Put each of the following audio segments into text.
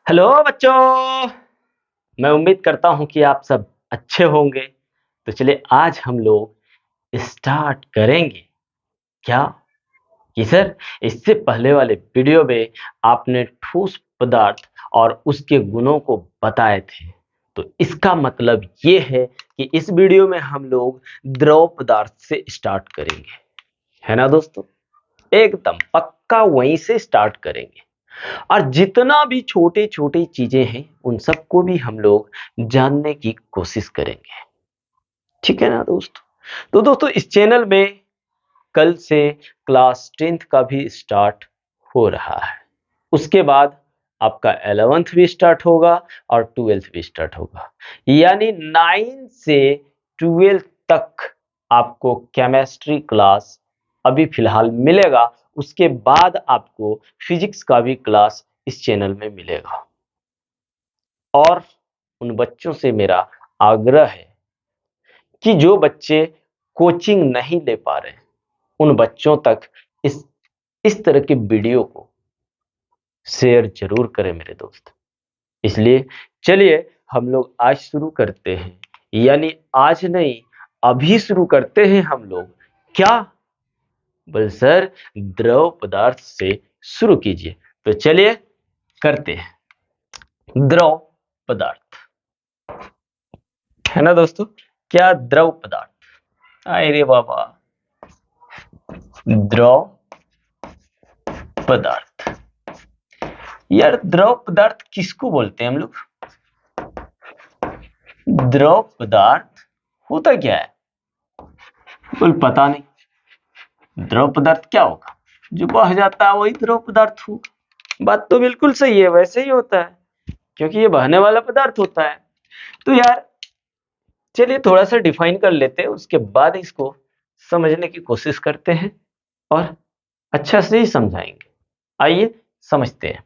Hello बच्चों। मैं उम्मीद करता हूं कि आप सब अच्छे होंगे। तो चलिए आज हम लोग स्टार्ट करेंगे। क्या कि सर, इससे पहले वाले वीडियो में आपने ठोस पदार्थ और उसके गुणों को बताए थे। तो इसका मतलब ये है कि इस वीडियो में हम लोग द्रव पदार्थ से स्टार्ट करेंगे, है ना दोस्तों? एकदम पक्का वहीं से स्टार्ट करेंगे। और जितना भी छोटे छोटे चीजें हैं उन सबको भी हम लोग जानने की कोशिश करेंगे। ठीक है ना दोस्तों? तो दोस्तों इस चैनल में कल से क्लास 10th का भी स्टार्ट हो रहा है। उसके बाद आपका 11th भी स्टार्ट होगा और 12th भी स्टार्ट होगा। यानी 9 से 12 तक आपको केमिस्ट्री क्लास अभी फिलहाल मिलेगा। उसके बाद आपको फिजिक्स का भी क्लास इस चैनल में मिलेगा। और उन बच्चों से मेरा आग्रह है कि जो बच्चे कोचिंग नहीं ले पा रहे उन बच्चों तक इस तरह के वीडियो को शेयर जरूर करें मेरे दोस्त। इसलिए चलिए हम लोग आज शुरू करते हैं। यानी आज नहीं, अभी शुरू करते हैं हम लोग। क्या बोल सर, द्रव पदार्थ से शुरू कीजिए। तो चलिए करते हैं। द्रव पदार्थ, है ना दोस्तों? क्या द्रव पदार्थ? अरे बाबा, द्रव पदार्थ। यार द्रव पदार्थ किसको बोलते हैं हम लोग? द्रव पदार्थ होता क्या है? बोल पता नहीं। द्रव पदार्थ क्या होगा? जो बह जाता है वही द्रव पदार्थ होगा। बात तो बिल्कुल सही है, वैसे ही होता है क्योंकि ये बहने वाला पदार्थ होता है। तो यार चलिए थोड़ा सा डिफाइन कर लेते हैं, उसके बाद इसको समझने की कोशिश करते हैं और अच्छा से ही समझाएंगे। आइए समझते हैं।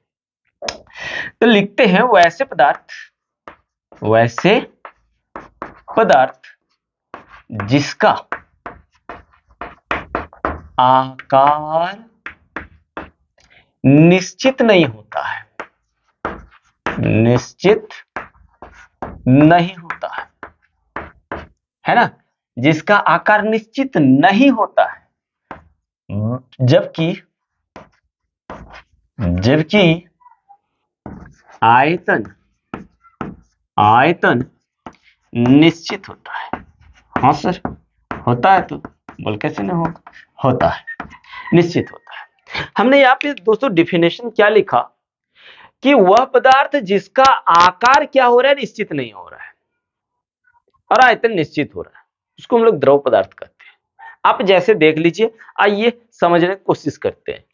तो लिखते हैं वैसे पदार्थ जिसका आकार निश्चित नहीं होता है। निश्चित नहीं होता है ना? जिसका आकार निश्चित नहीं होता है, जबकि जबकि आयतन आयतन निश्चित होता है। हाँ सर, होता है। तो बोल कैसे नहीं होगा? होता है, निश्चित होता है। हमने यहाँ पे दोस्तों डिफिनेशन क्या लिखा कि वह पदार्थ जिसका आकार क्या हो रहा है, निश्चित नहीं हो रहा है और आयतन निश्चित हो रहा है, उसको हम लोग द्रव पदार्थ कहते हैं। आप जैसे देख लीजिए, आइए समझने की कोशिश करते हैं।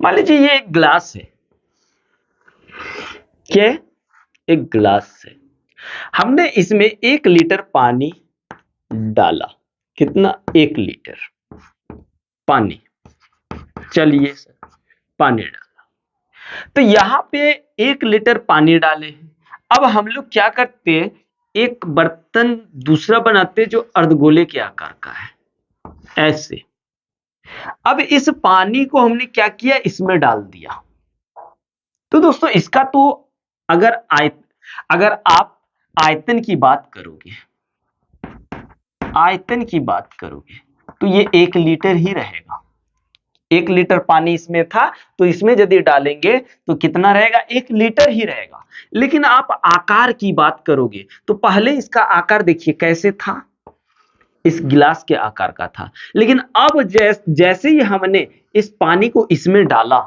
मान लीजिए ये एक ग्लास है। क्या? एक ग्लास है। हमने इसमें 1 लीटर पानी डाला। कितना? 1 लीटर पानी। चलिए सर, पानी डाला। तो यहां पे 1 लीटर पानी डाले हैं। अब हम लोग क्या करते हैं, एक बर्तन दूसरा बनाते हैं जो अर्धगोले के आकार का है, ऐसे। अब इस पानी को हमने क्या किया, इसमें डाल दिया। तो दोस्तों इसका तो अगर आप आयतन की बात करोगे, आयतन की बात करोगे तो ये 1 लीटर ही रहेगा। 1 लीटर पानी इसमें था तो इसमें यदि डालेंगे तो कितना रहेगा? 1 लीटर ही रहेगा। लेकिन आप आकार की बात करोगे तो पहले इसका आकार देखिए कैसे था, इस गिलास के आकार का था। लेकिन अब जैसे ही हमने इस पानी को इसमें डाला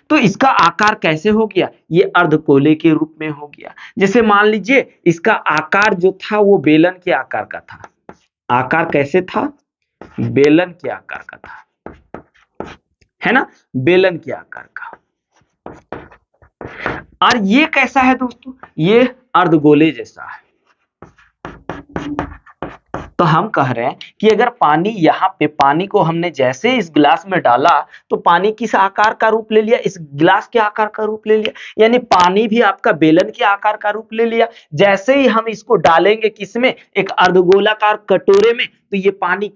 तो इसका आकार कैसे हो गया? ये अर्धगोले के रूप में हो गया। जैसे मान लीजिए इसका आकार जो था वो बेलन के आकार का था। आकार कैसे था? बेलन के आकार का था, है ना? बेलन के आकार का। और ये कैसा है दोस्तों? ये अर्धगोले जैसा है। तो हम कह रहे हैं कि अगर पानी यहाँ पे, पानी को हमने जैसे इस गिलास में डाला तो पानी किस आकार का रूप ले लिया? इस गिलास के आकार का रूप ले लिया। यानी पानी भी आपका बेलन के आकार का रूप ले लिया। जैसे ही हम इसको डालेंगे किसमें? एक अर्धगोलाकार कटोरे में, तो ये पानी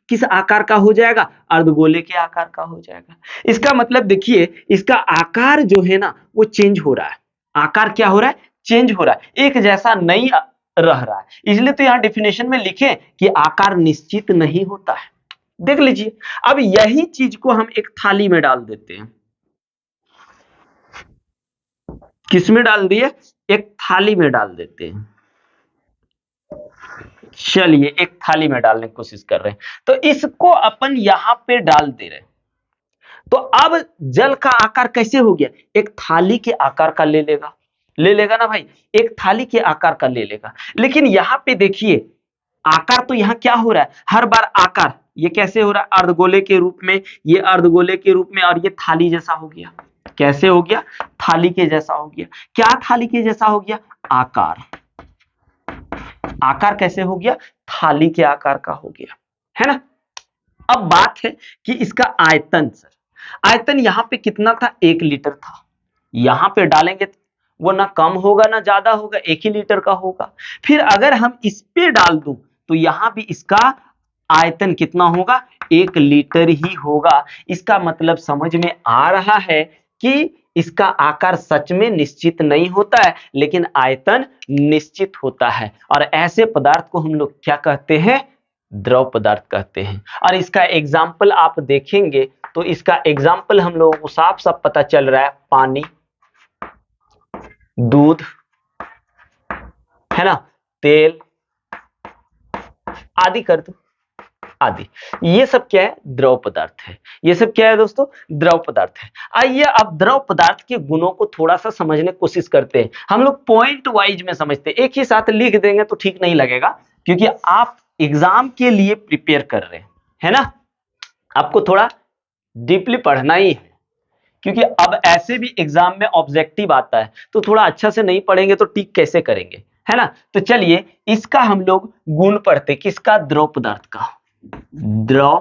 किस आकार का हो जाएगा? अर्धगोले के आकार का हो जाएगा। इसका मतलब देखिए, इसका आकार जो है ना वो चेंज हो रहा है। आकार क्या हो रहा है, चेंज हो रहा है, एक जैसा नहीं रह रहा है। इसलिए तो यहां डेफिनेशन में लिखे कि आकार निश्चित नहीं होता है। देख लीजिए, अब यही चीज को हम एक थाली में डाल देते हैं। किसमें डाल दिए, एक थाली में डाल देते हैं। चलिए एक थाली में डालने की कोशिश कर रहे हैं, तो इसको अपन यहां पे डाल दे रहे हैं। तो अब जल का आकार कैसे हो गया, एक थाली के आकार का ले लेगा ना भाई, एक थाली के आकार का ले लेगा। लेकिन यहां पे देखिए आकार तो यहां क्या हो रहा है, हर बार आकार ये कैसे हो रहा है, अर्धगोले के रूप में, ये अर्धगोले के रूप में, और ये थाली जैसा हो गया। कैसे हो गया, थाली के जैसा हो गया। क्या थाली के जैसा हो गया, आकार। आकार कैसे हो गया, थाली के आकार का हो गया, है ना। अब बात है कि इसका आयतन, सर आयतन यहां पे कितना था, 1 लीटर था। यहां पे डालेंगे तो वो ना कम होगा ना ज्यादा होगा, 1 ही लीटर का होगा। फिर अगर हम इस पे डाल दूं तो यहां भी इसका आयतन कितना होगा, 1 लीटर ही होगा। इसका मतलब समझ में आ रहा है कि इसका आकार सच में निश्चित नहीं होता है, लेकिन आयतन निश्चित होता है। और ऐसे पदार्थ को हम लोग क्या कहते हैं, द्रव पदार्थ कहते हैं। और इसका एग्जाम्पल आप देखेंगे तो इसका एग्जाम्पल हम लोगों को साफ साफ पता चल रहा है, पानी, दूध, है ना, तेल आदि कर दो, आदि। ये सब क्या है, द्रव पदार्थ है। ये सब क्या है दोस्तों, द्रव पदार्थ है। आइए अब द्रव पदार्थ के गुणों को थोड़ा सा समझने की कोशिश करते हैं। हम लोग पॉइंट वाइज में समझते हैं, एक ही साथ लिख देंगे तो ठीक नहीं लगेगा, क्योंकि आप एग्जाम के लिए प्रिपेयर कर रहे हैं, है ना। आपको थोड़ा डीपली पढ़ना ही है, क्योंकि अब ऐसे भी एग्जाम में ऑब्जेक्टिव आता है, तो थोड़ा अच्छा से नहीं पढ़ेंगे तो टिक कैसे करेंगे, है ना। तो चलिए इसका हम लोग गुण पढ़ते, किसका, द्रव पदार्थ का। द्रव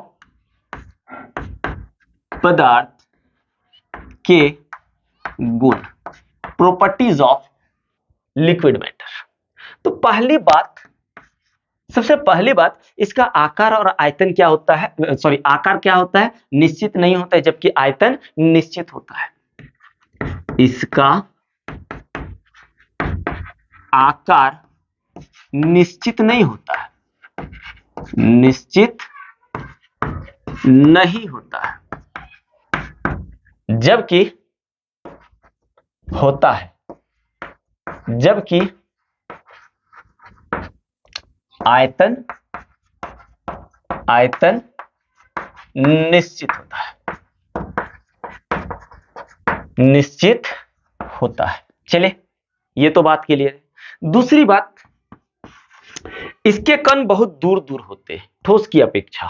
पदार्थ के गुण, प्रॉपर्टीज ऑफ लिक्विड मैटर। तो पहली बात, सबसे पहली बात, इसका आकार और आयतन क्या होता है, सॉरी आकार क्या होता है, निश्चित नहीं होता है, जबकि आयतन निश्चित होता है। इसका आकार निश्चित नहीं होता है, निश्चित नहीं होता है, जबकि होता है, जबकि आयतन निश्चित होता है, निश्चित होता है। चलिए ये तो बात क्लियर है। दूसरी बात, इसके कण बहुत दूर दूर होते हैं ठोस की अपेक्षा।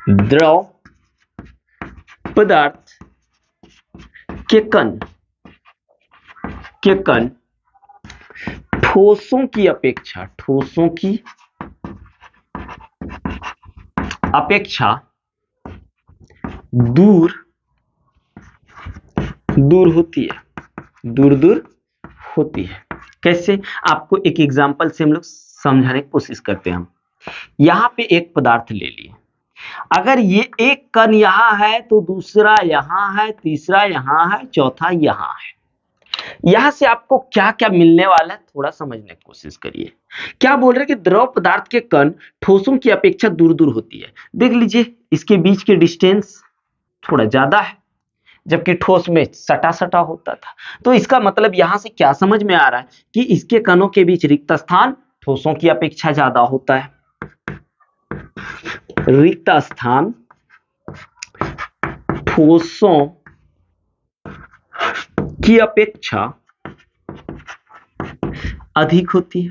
द्रव पदार्थ के कण ठोसों की अपेक्षा, ठोसों की अपेक्षा दूर दूर होती है, दूर दूर होती है। कैसे, आपको एक एग्जांपल से हम लोग समझाने की कोशिश करते हैं। हम यहां पे एक पदार्थ ले लिए, अगर ये एक कण यहां है तो दूसरा यहां है, तीसरा यहां है, चौथा यहां है। यहां से आपको क्या क्या मिलने वाला है, थोड़ा समझने की कोशिश करिए। क्या बोल रहे हैं कि द्रव पदार्थ के कण ठोसों की अपेक्षा दूर दूर होती है। देख लीजिए इसके बीच के डिस्टेंस थोड़ा ज्यादा है, जबकि ठोस में सटा सटा होता था। तो इसका मतलब यहां से क्या समझ में आ रहा है कि इसके कणों के बीच रिक्त स्थान ठोसों की अपेक्षा ज्यादा होता है। रिक्त स्थान ठोसों की अपेक्षा अधिक होती है,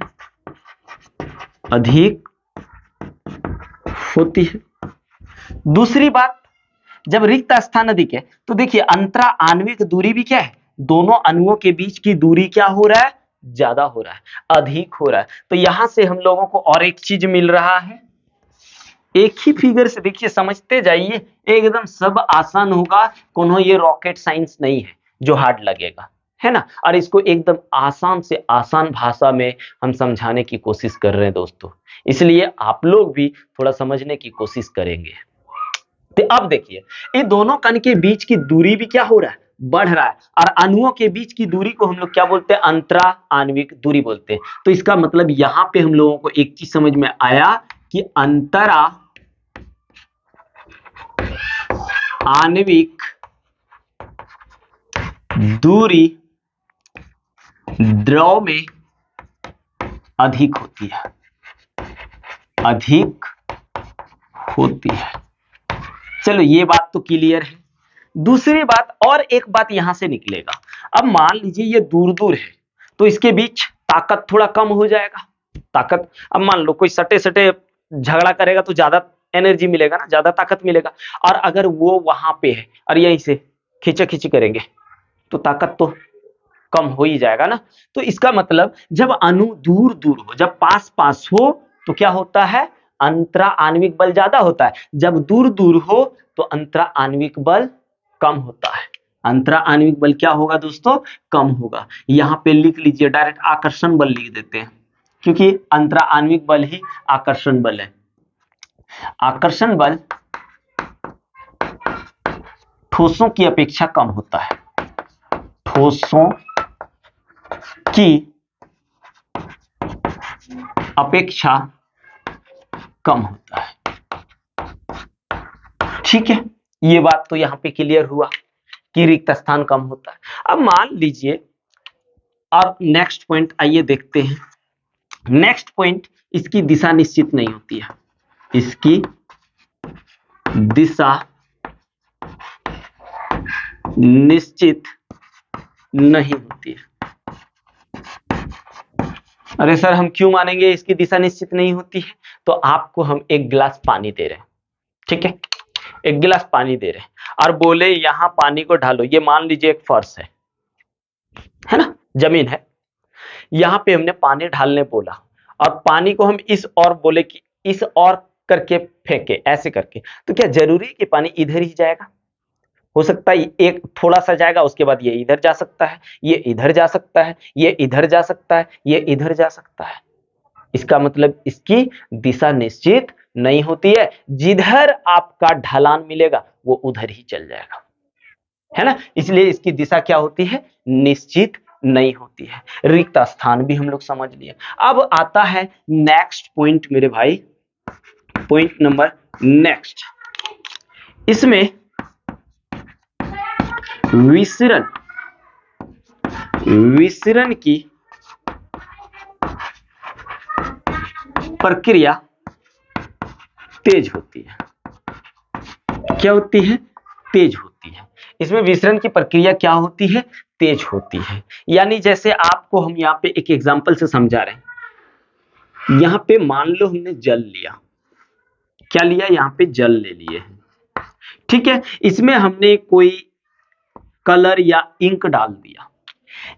अधिक होती है। दूसरी बात, जब रिक्त स्थान अधिक है तो देखिए अंतरा आणविक दूरी भी क्या है, दोनों अणुओं के बीच की दूरी क्या हो रहा है, ज्यादा हो रहा है, अधिक हो रहा है। तो यहां से हम लोगों को और एक चीज मिल रहा है, एक ही फिगर से देखिए समझते जाइए, एकदम सब आसान होगा। कोनो ये रॉकेट साइंस नहीं है जो हार्ड लगेगा, है ना। और इसको एकदम आसान से आसान भाषा में हम समझाने की कोशिश कर रहे हैं दोस्तों, इसलिए आप लोग भी थोड़ा समझने की कोशिश करेंगे। तो अब देखिए ये दोनों कण के बीच की दूरी भी क्या हो रहा है, बढ़ रहा है, और अणुओं के बीच की दूरी को हम लोग क्या बोलते हैं? अंतरा आणविक दूरी बोलते हैं। तो इसका मतलब यहां पे हम लोगों को एक चीज समझ में आया कि अंतरा आणविक दूरी द्रव में अधिक होती है, अधिक होती है। चलो ये बात तो क्लियर है। दूसरी बात, और एक बात यहां से निकलेगा, अब मान लीजिए ये दूर दूर है तो इसके बीच ताकत थोड़ा कम हो जाएगा। ताकत, अब मान लो कोई सटे सटे झगड़ा करेगा तो ज्यादा एनर्जी मिलेगा ना, ज्यादा ताकत मिलेगा। और अगर वो वहां पे है और यहीं से खींचा खींची करेंगे तो ताकत तो कम हो ही जाएगा ना। तो इसका मतलब जब अणु दूर दूर हो, जब पास पास हो तो क्या होता है? अंतरा आणविक बल ज्यादा होता है। जब दूर दूर हो तो अंतरा आणविक बल कम होता है। अंतरा आणविक बल क्या होगा दोस्तों? कम होगा। यहां पे लिख लीजिए, डायरेक्ट आकर्षण बल लिख देते हैं, क्योंकि अंतरा आणविक बल ही आकर्षण बल है। आकर्षण बल ठोसों की अपेक्षा कम होता है, ठोसों की अपेक्षा कम होता है। ठीक है, ये बात तो यहां पे क्लियर हुआ कि रिक्त स्थान कम होता है। अब मान लीजिए, और नेक्स्ट पॉइंट आइए देखते हैं। नेक्स्ट पॉइंट, इसकी दिशा निश्चित नहीं होती है, इसकी दिशा निश्चित नहीं होती है। अरे सर हम क्यों मानेंगे इसकी दिशा निश्चित नहीं होती है? तो आपको हम एक गिलास पानी दे रहे हैं, ठीक है, एक गिलास पानी दे रहे हैं और बोले यहां पानी को ढालो। ये मान लीजिए एक फर्श है ना, जमीन है, यहां पे हमने पानी ढालने बोला और पानी को हम इस और बोले कि इस और करके फेंके, ऐसे करके, तो क्या जरूरी है कि पानी इधर ही जाएगा? हो सकता है एक थोड़ा सा जाएगा, उसके बाद ये इधर जा सकता है, ये इधर जा सकता है, ये इधर जा सकता है, ये इधर जा सकता है। इसका मतलब इसकी दिशा निश्चित नहीं होती है। जिधर आपका ढलान मिलेगा वो उधर ही चल जाएगा, है ना। इसलिए इसकी दिशा क्या होती है? निश्चित नहीं होती है। रिक्त स्थान भी हम लोग समझ लिए। अब आता है नेक्स्ट पॉइंट मेरे भाई, पॉइंट नंबर नेक्स्ट। इसमें विसरण, विसरण की प्रक्रिया तेज होती है। क्या होती है? तेज होती है। इसमें विसरण की प्रक्रिया क्या होती है? तेज होती है। यानी जैसे आपको हम यहाँ पे एक एग्जांपल से समझा रहे हैं। यहाँ पे मान लो हमने जल लिया, क्या लिया? यहाँ पे जल ले लिए हैं, ठीक है। इसमें हमने कोई कलर या इंक डाल दिया।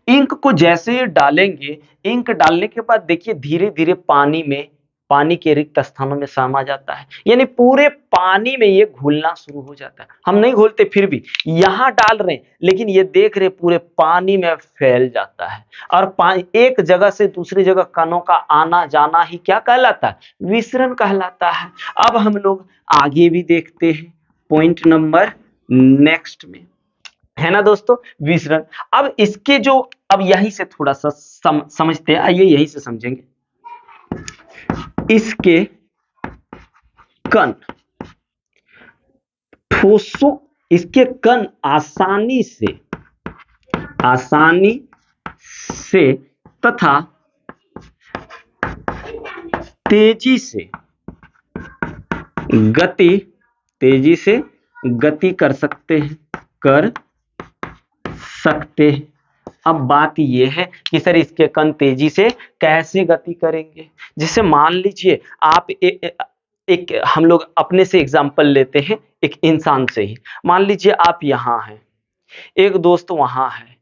इंक को जैसे डालेंगे, इंक डालने के बाद देखिए धीरे धीरे पानी में, पानी के रिक्त स्थानों में समा जाता है, यानी पूरे पानी में ये घुलना शुरू हो जाता है। हम नहीं घोलते फिर भी यहां डाल रहे हैं, लेकिन ये देख रहे पूरे पानी में फैल जाता है। और एक जगह से दूसरी जगह कणों का आना जाना ही क्या कहलाता है? विसरण कहलाता है। अब हम लोग आगे भी देखते हैं पॉइंट नंबर नेक्स्ट में, है ना दोस्तों, विसरण। अब इसके जो, अब यहीं से थोड़ा सा समझते हैं, आइए यहीं से समझेंगे। इसके कण ठोसों, इसके कण आसानी से तथा तेजी से गति कर सकते हैं। अब बात यह है कि सर इसके कण तेजी से कैसे गति करेंगे? जैसे मान लीजिए आप एक हम लोग अपने से एग्जांपल लेते हैं, एक इंसान से ही। मान लीजिए आप यहाँ हैं, एक दोस्त वहां है,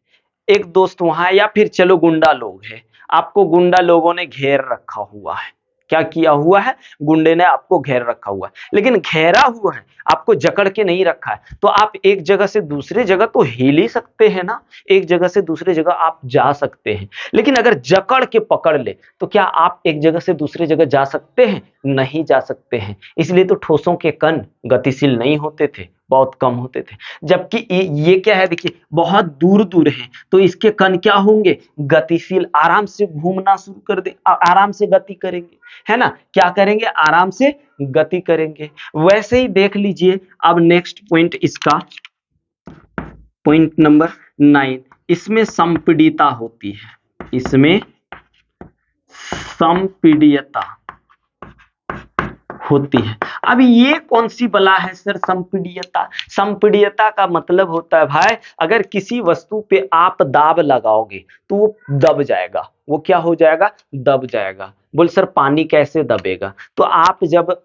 एक दोस्त वहां है, या फिर चलो गुंडा लोग हैं, आपको गुंडा लोगों ने घेर रखा हुआ है। क्या किया हुआ है? गुंडे ने आपको घेर रखा हुआ है, लेकिन घेरा हुआ है, आपको जकड़ के नहीं रखा है। तो आप एक जगह से दूसरी जगह तो हिल ही सकते हैं ना, एक जगह से दूसरी जगह आप जा सकते हैं। लेकिन अगर जकड़ के पकड़ ले तो क्या आप एक जगह से दूसरी जगह जा सकते हैं? नहीं जा सकते हैं। इसलिए तो ठोसों के कण गतिशील नहीं होते थे, बहुत कम होते थे। जबकि ये क्या है, देखिए बहुत दूर दूर है, तो इसके कण क्या होंगे, गतिशील, आराम से घूमना शुरू कर दे, आराम से गति करेंगे, है ना, क्या करेंगे, आराम से गति करेंगे। वैसे ही देख लीजिए अब नेक्स्ट पॉइंट इसका, पॉइंट नंबर 9, इसमें संपीड़िता होती है, इसमें संपीड्यता होती है। अब ये कौन सी बला है सर, संपीड्यता? संपीड्यता का मतलब होता है भाई, अगर किसी वस्तु पे आप दाब लगाओगे तो वो दब जाएगा। वो क्या हो जाएगा, दब जाएगा। बोल सर पानी कैसे दबेगा? तो आप जब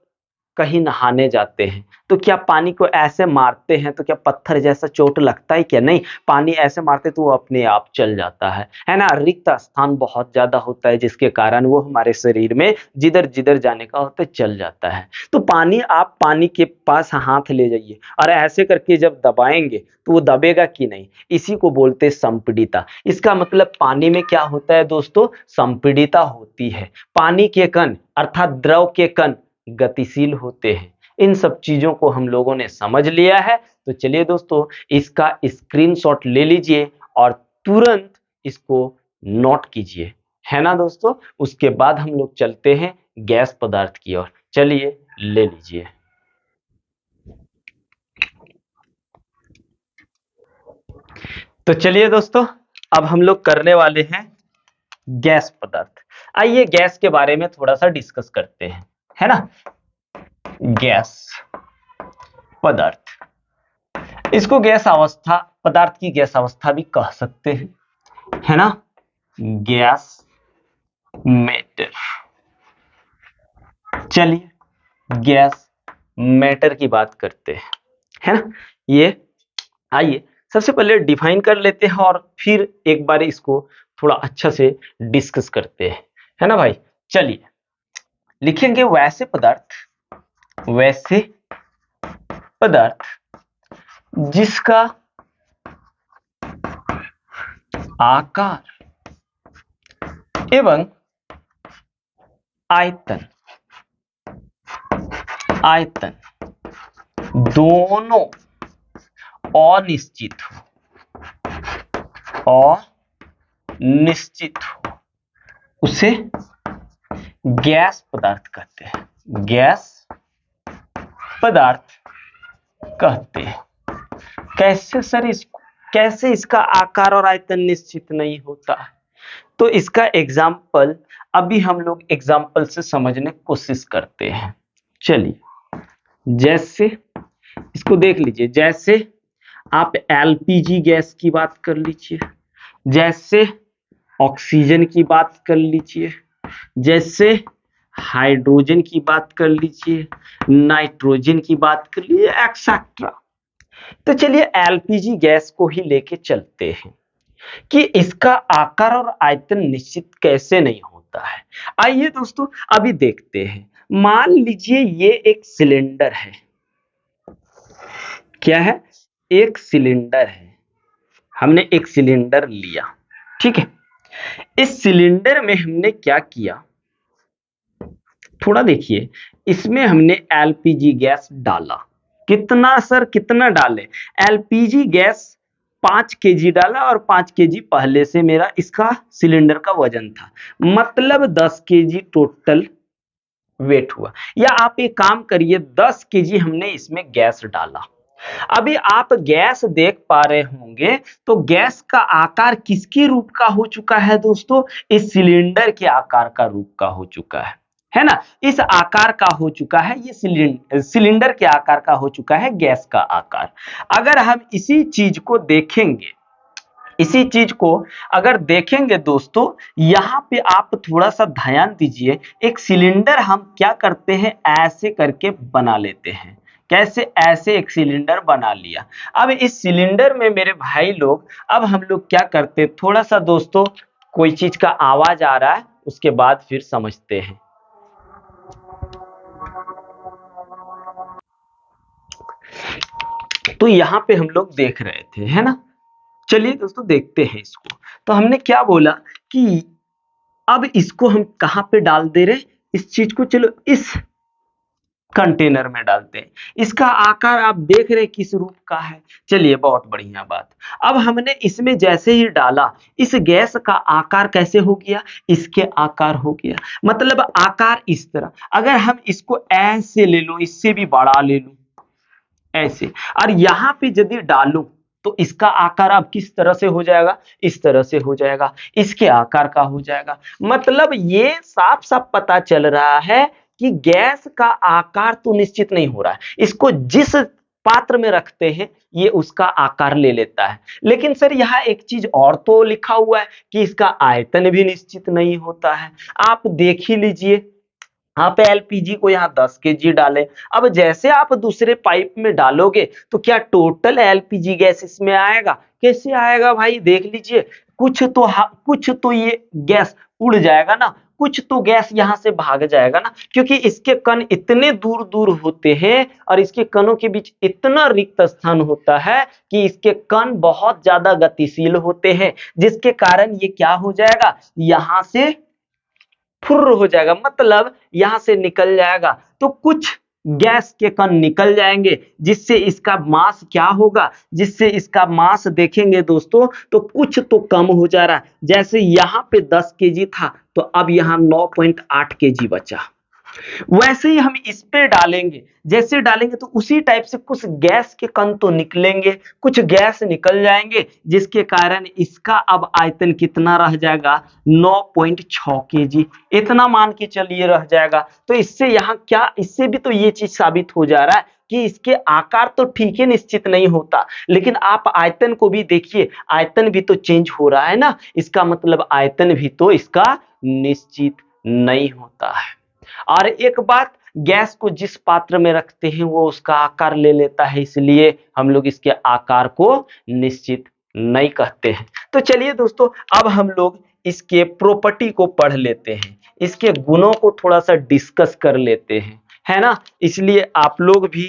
कहीं नहाने जाते हैं तो क्या पानी को ऐसे मारते हैं तो क्या पत्थर जैसा चोट लगता है क्या? नहीं, पानी ऐसे मारते तो वो अपने आप चल जाता है ना। रिक्त स्थान बहुत ज्यादा होता है जिसके कारण वो हमारे शरीर में जिधर जिधर जाने का होता है चल जाता है। तो पानी, आप पानी के पास हाथ ले जाइए और ऐसे करके जब दबाएंगे तो वो दबेगा कि नहीं, इसी को बोलते हैं संपीड़िता। इसका मतलब पानी में क्या होता है दोस्तों, संपीड़िता होती है। पानी के कण अर्थात द्रव के कण गतिशील होते हैं। इन सब चीजों को हम लोगों ने समझ लिया है। तो चलिए दोस्तों इसका स्क्रीनशॉट ले लीजिए और तुरंत इसको नोट कीजिए, है ना दोस्तों। उसके बाद हम लोग चलते हैं गैस पदार्थ की ओर। चलिए ले लीजिए। तो चलिए दोस्तों अब हम लोग करने वाले हैं गैस पदार्थ। आइए गैस के बारे में थोड़ा सा डिस्कस करते हैं, है ना। गैस पदार्थ, इसको गैस अवस्था, पदार्थ की गैस अवस्था भी कह सकते हैं, है ना। गैस मैटर, चलिए गैस मैटर की बात करते हैं, है ना। ये आइए सबसे पहले डिफाइन कर लेते हैं और फिर एक बार इसको थोड़ा अच्छा से डिस्कस करते हैं, है ना भाई। चलिए लिखेंगे वैसे पदार्थ, वैसे पदार्थ जिसका आकार एवं आयतन, आयतन दोनों अनिश्चित हो, अनिश्चित हो, उसे गैस पदार्थ कहते हैं, गैस पदार्थ कहते हैं। कैसे सर, इसको कैसे इसका आकार और आयतन निश्चित नहीं होता है? तो इसका एग्जाम्पल अभी हम लोग एग्जाम्पल से समझने की कोशिश करते हैं। चलिए जैसे इसको देख लीजिए, जैसे आप एलपीजी गैस की बात कर लीजिए, जैसे ऑक्सीजन की बात कर लीजिए, जैसे हाइड्रोजन की बात कर लीजिए, नाइट्रोजन की बात कर लीजिए, एक्सेट्रा। तो चलिए एलपीजी गैस को ही लेके चलते हैं कि इसका आकार और आयतन निश्चित कैसे नहीं होता है। आइए दोस्तों अभी देखते हैं। मान लीजिए ये एक सिलेंडर है, क्या है, एक सिलेंडर है। हमने एक सिलेंडर लिया, ठीक है। इस सिलेंडर में हमने क्या किया, थोड़ा देखिए, इसमें हमने एलपीजी गैस डाला। कितना सर, कितना डाले, एलपीजी गैस 5 केजी डाला और 5 केजी पहले से मेरा इसका सिलेंडर का वजन था, मतलब 10 केजी टोटल वेट हुआ। या आप एक काम करिए, 10 केजी हमने इसमें गैस डाला। अभी आप गैस देख पा रहे होंगे, तो गैस का आकार किसके रूप का हो चुका है दोस्तों, इस सिलेंडर के आकार का रूप का हो चुका है ना। इस आकार का हो चुका है, ये सिलेंडर के आकार का हो चुका है गैस का आकार। अगर हम इसी चीज को देखेंगे, इसी चीज को अगर देखेंगे दोस्तों, यहां पे आप थोड़ा सा ध्यान दीजिए। एक सिलेंडर हम क्या करते हैं, ऐसे करके बना लेते हैं। कैसे, ऐसे एक सिलेंडर बना लिया। अब इस सिलेंडर में मेरे भाई लोग, अब हम लोग क्या करते, थोड़ा सा दोस्तों कोई चीज का आवाज आ रहा है, उसके बाद फिर समझते हैं। तो यहां पे हम लोग देख रहे थे, है ना। चलिए दोस्तों देखते हैं इसको। तो हमने क्या बोला कि अब इसको हम कहां पे डाल दे रहे, इस चीज को, चलो इस कंटेनर में डालते हैं। इसका आकार आप देख रहे हैं किस रूप का है। चलिए बहुत बढ़िया बात। अब हमने इसमें जैसे ही डाला, इस गैस का आकार कैसे हो गया, इसके आकार हो गया। मतलब आकार इस तरह। अगर हम इसको ऐसे ले लो, इससे भी बड़ा ले लो ऐसे, और यहां पे यदि डालूं तो इसका आकार अब किस तरह से हो जाएगा, इस तरह से हो जाएगा, इसके आकार का हो जाएगा। मतलब ये साफ साफ पता चल रहा है कि गैस का आकार तो निश्चित नहीं हो रहा है, इसको जिस पात्र में रखते हैं ये उसका आकार ले लेता है। लेकिन सर यहाँ एक चीज और तो लिखा हुआ है कि इसका आयतन भी निश्चित नहीं होता है। आप देख ही लीजिए, आप एलपीजी को यहाँ 10 केजी डालें, अब जैसे आप दूसरे पाइप में डालोगे तो क्या टोटल एलपीजी गैस इसमें आएगा, कैसे आएगा भाई, देख लीजिए। कुछ तो ये गैस उड़ जाएगा ना, कुछ तो गैस यहाँ से भाग जाएगा ना, क्योंकि इसके कण इतने दूर दूर होते हैं और इसके कणों के बीच इतना रिक्त स्थान होता है कि इसके कण बहुत ज्यादा गतिशील होते हैं, जिसके कारण ये क्या हो जाएगा, यहाँ से फुर्र हो जाएगा, मतलब यहां से निकल जाएगा। तो कुछ गैस के कण निकल जाएंगे, जिससे इसका मास क्या होगा, जिससे इसका मास देखेंगे दोस्तों तो कुछ तो कम हो जा रहा है। जैसे यहां पे 10 केजी था तो अब यहां 9.8 केजी बचा। वैसे ही हम इस पे डालेंगे, जैसे डालेंगे तो उसी टाइप से कुछ गैस के कण तो निकलेंगे, कुछ गैस निकल जाएंगे, जिसके कारण इसका अब आयतन कितना रह जाएगा, 9.6 केजी, इतना मान के चलिए रह जाएगा। तो इससे यहाँ क्या, इससे भी तो ये चीज साबित हो जा रहा है कि इसके आकार तो ठीक है निश्चित नहीं होता, लेकिन आप आयतन को भी देखिए, आयतन भी तो चेंज हो रहा है ना, इसका मतलब आयतन भी तो इसका निश्चित नहीं होता है। और एक बात, गैस को जिस पात्र में रखते हैं वो उसका आकार ले लेता है, इसलिए हम लोग इसके आकार को निश्चित नहीं कहते हैं। तो चलिए दोस्तों, अब हम लोग इसके प्रॉपर्टी को पढ़ लेते हैं, इसके गुणों को थोड़ा सा डिस्कस कर लेते हैं, है ना। इसलिए आप लोग भी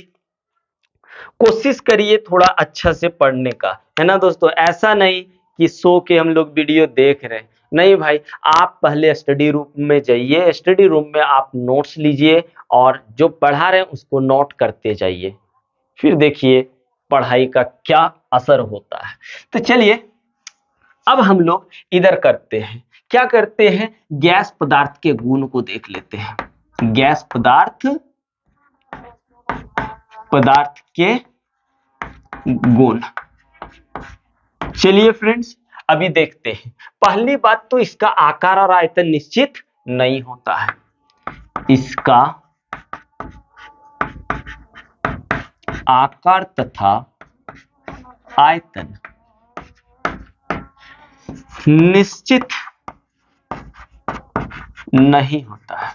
कोशिश करिए थोड़ा अच्छा से पढ़ने का, है ना दोस्तों। ऐसा नहीं कि सो के हम लोग वीडियो देख रहे हैं, नहीं भाई, आप पहले स्टडी रूम में जाइए, स्टडी रूम में आप नोट्स लीजिए और जो पढ़ा रहे हैं उसको नोट करते जाइए, फिर देखिए पढ़ाई का क्या असर होता है। तो चलिए अब हम लोग इधर करते हैं, क्या करते हैं, गैस पदार्थ के गुण को देख लेते हैं। गैस पदार्थ के गुण। चलिए फ्रेंड्स अभी देखते हैं। पहली बात तो इसका आकार और आयतन निश्चित नहीं होता है, इसका आकार तथा आयतन निश्चित नहीं होता है,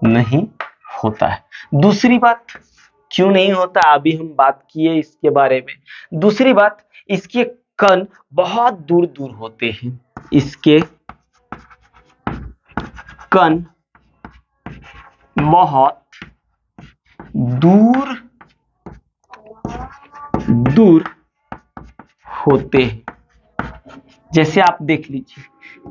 नहीं होता है। दूसरी बात, क्यों नहीं होता, अभी हम बात किए इसके बारे में। दूसरी बात, इसके कण बहुत दूर दूर होते हैं, इसके कण बहुत दूर दूर होते हैं। जैसे आप देख लीजिए,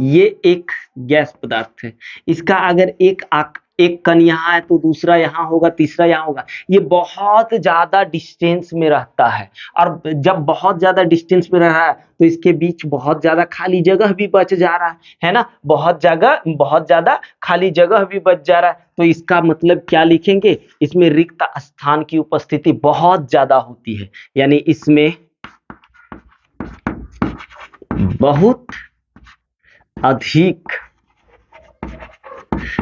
ये एक गैस पदार्थ है, इसका अगर एक कण यहाँ है तो दूसरा यहाँ होगा, तीसरा यहाँ होगा, ये बहुत ज्यादा डिस्टेंस में रहता है। और जब बहुत ज्यादा डिस्टेंस में रह रहा है तो इसके बीच बहुत ज्यादा खाली जगह भी बच जा रहा है ना, बहुत ज्यादा खाली जगह भी बच जा रहा है। तो इसका मतलब क्या लिखेंगे, इसमें रिक्त स्थान की उपस्थिति बहुत ज्यादा होती है, यानी इसमें बहुत अधिक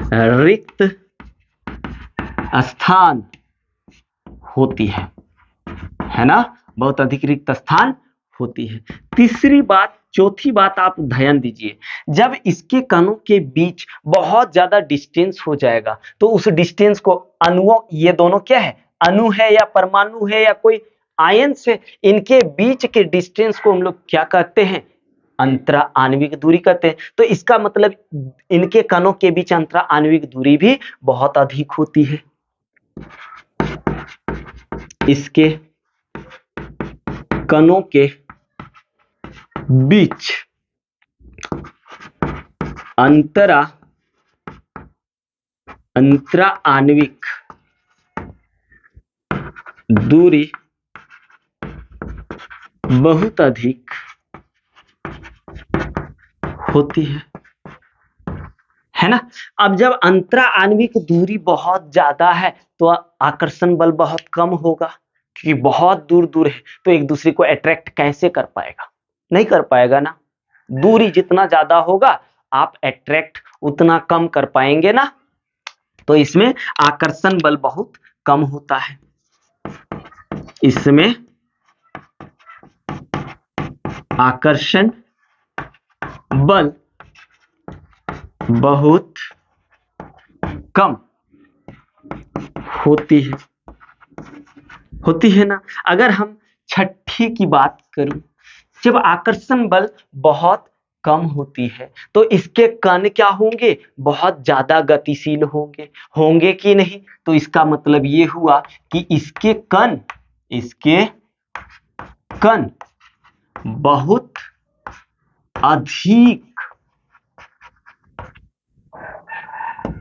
रिक्त स्थान होती है ना, बहुत अधिक रिक्त स्थान होती है। तीसरी बात, चौथी बात आप ध्यान दीजिए, जब इसके कणों के बीच बहुत ज्यादा डिस्टेंस हो जाएगा तो उस डिस्टेंस को अणुओं, ये दोनों क्या है, अणु है या परमाणु है या कोई आयंस है, इनके बीच के डिस्टेंस को हम लोग क्या कहते हैं, अंतरा आणविक दूरी कहते हैं। तो इसका मतलब इनके कणों के बीच अंतरा आणविक दूरी भी बहुत अधिक होती है। इसके कणों के बीच अंतरा अंतरा आणविक दूरी बहुत अधिक होती है ना। अब जब अंतरा आणविक दूरी बहुत ज्यादा है तो आकर्षण बल बहुत कम होगा, क्योंकि बहुत दूर दूर है तो एक दूसरे को अट्रैक्ट कैसे कर पाएगा, नहीं कर पाएगा ना। दूरी जितना ज्यादा होगा आप अट्रैक्ट उतना कम कर पाएंगे ना, तो इसमें आकर्षण बल बहुत कम होता है, इसमें आकर्षण बल बहुत कम होती है ना। अगर हम छठी की बात करूं, जब आकर्षण बल बहुत कम होती है तो इसके कण क्या होंगे, बहुत ज्यादा गतिशील होंगे कि नहीं। तो इसका मतलब ये हुआ कि इसके कण बहुत अधिक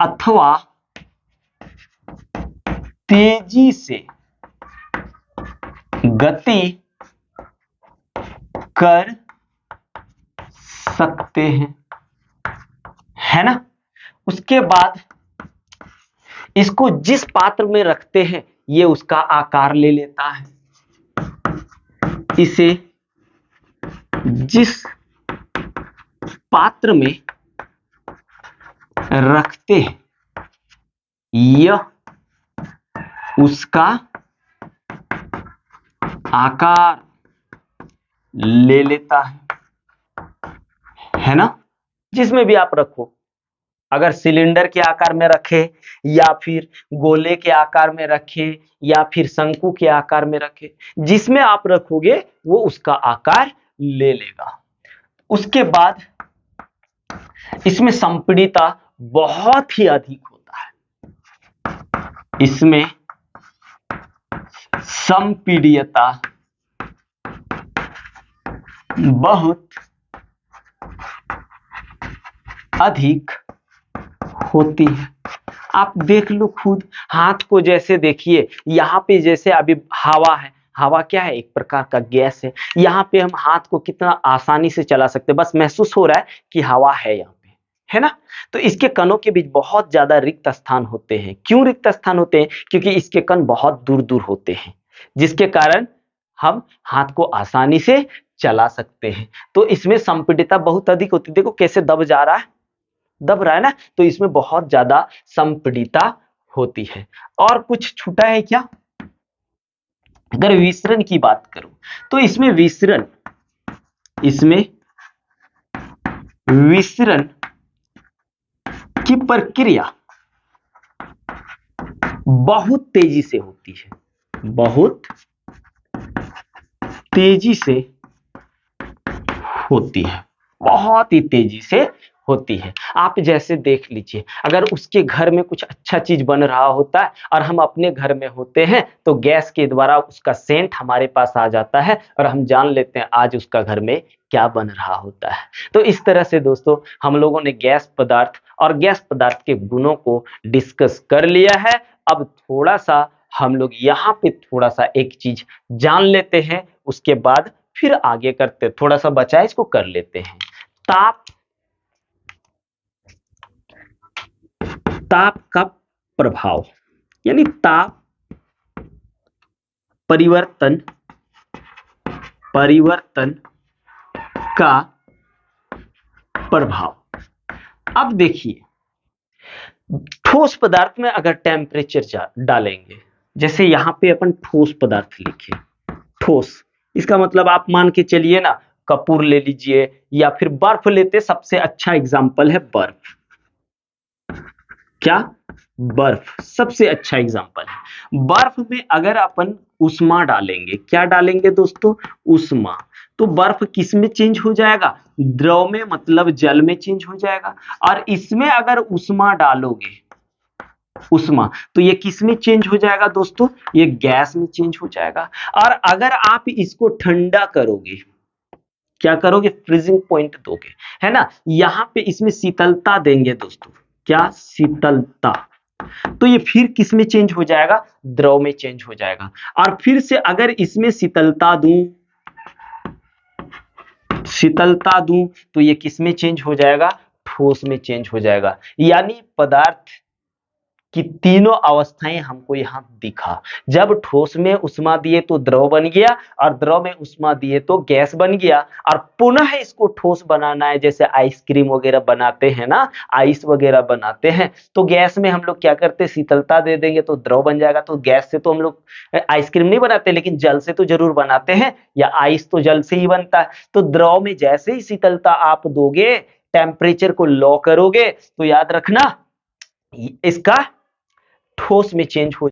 अथवा तेजी से गति कर सकते हैं, है ना। उसके बाद इसको जिस पात्र में रखते हैं ये उसका आकार ले लेता है, इसे जिस पात्र में रखते हैं यह उसका आकार ले लेता है ना। जिसमें भी आप रखो, अगर सिलेंडर के आकार में रखे या फिर गोले के आकार में रखे या फिर शंकु के आकार में रखे, जिसमें आप रखोगे वो उसका आकार ले लेगा। उसके बाद इसमें संपीड़ितता बहुत ही अधिक होता है, इसमें संपीड़ितता बहुत अधिक होती है। आप देख लो खुद, हाथ को जैसे देखिए, यहाँ पे जैसे अभी हवा है, हवा क्या है, एक प्रकार का गैस है। यहाँ पे हम हाथ को कितना आसानी से चला सकते हैं, बस महसूस हो रहा है कि हवा है यहाँ पे, है ना। तो इसके कणों के बीच बहुत ज्यादा रिक्त स्थान होते हैं। क्यों रिक्त स्थान होते हैं, क्योंकि इसके कण बहुत दूर दूर होते हैं, जिसके कारण हम हाथ को आसानी से चला सकते हैं। तो इसमें संपीड़ितता बहुत अधिक होती है। देखो कैसे दब जा रहा है, दब रहा है ना, तो इसमें बहुत ज्यादा संपीड़ितता होती है। और कुछ छूटा है क्या। अगर विसरण की बात करूं तो इसमें विसरण की प्रक्रिया बहुत तेजी से होती है, बहुत तेजी से होती है, बहुत ही तेजी से होती है। आप जैसे देख लीजिए, अगर उसके घर में कुछ अच्छा चीज बन रहा होता है और हम अपने घर में होते हैं तो गैस के द्वारा उसका सेंट हमारे पास आ जाता है और हम जान लेते हैं आज उसका घर में क्या बन रहा होता है। तो इस तरह से दोस्तों हम लोगों ने गैस पदार्थ और गैस पदार्थ के गुणों को डिस्कस कर लिया है। अब थोड़ा सा हम लोग यहाँ पे थोड़ा सा एक चीज जान लेते हैं, उसके बाद फिर आगे करते, थोड़ा सा बचा है इसको कर लेते हैं। ताप का प्रभाव, यानी ताप परिवर्तन का प्रभाव। अब देखिए, ठोस पदार्थ में अगर टेम्परेचर डालेंगे, जैसे यहां पे अपन ठोस पदार्थ लिखे, ठोस इसका मतलब आप मान के चलिए ना, कपूर ले लीजिए या फिर बर्फ लेते, सबसे अच्छा एग्जांपल है बर्फ। क्या, बर्फ सबसे अच्छा एग्जांपल है। बर्फ में अगर अपन उष्मा डालेंगे, क्या डालेंगे दोस्तों, उष्मा, तो बर्फ किस में चेंज हो जाएगा, द्रव में, मतलब जल में चेंज हो जाएगा। और इसमें अगर उष्मा डालोगे, उष्मा, तो ये किस में चेंज हो जाएगा दोस्तों, ये गैस में चेंज हो जाएगा। और अगर आप इसको ठंडा करोगे, क्या करोगे, फ्रीजिंग पॉइंट दोगे, है ना, यहां पे इसमें शीतलता देंगे दोस्तों, क्या, शीतलता, तो ये फिर किस में चेंज हो जाएगा? द्रव में चेंज हो जाएगा। और फिर से अगर इसमें शीतलता दूं तो ये किस में चेंज हो जाएगा? ठोस में चेंज हो जाएगा। यानी पदार्थ कि तीनों अवस्थाएं हमको यहां दिखा। जब ठोस में उष्मा दिए तो द्रव बन गया, और द्रव में उष्मा दिए तो गैस बन गया। और पुनः इसको ठोस बनाना है, जैसे आइसक्रीम वगैरह बनाते हैं ना, आइस वगैरह बनाते हैं, तो गैस में हम लोग क्या करते हैं? शीतलता दे देंगे तो द्रव बन जाएगा। तो गैस से तो हम लोग आइसक्रीम नहीं बनाते, लेकिन जल से तो जरूर बनाते हैं, या आइस तो जल से ही बनता है। तो द्रव में जैसे ही शीतलता आप दोगे, टेम्परेचर को लो करोगे, तो याद रखना इसका ठोस में चेंज हो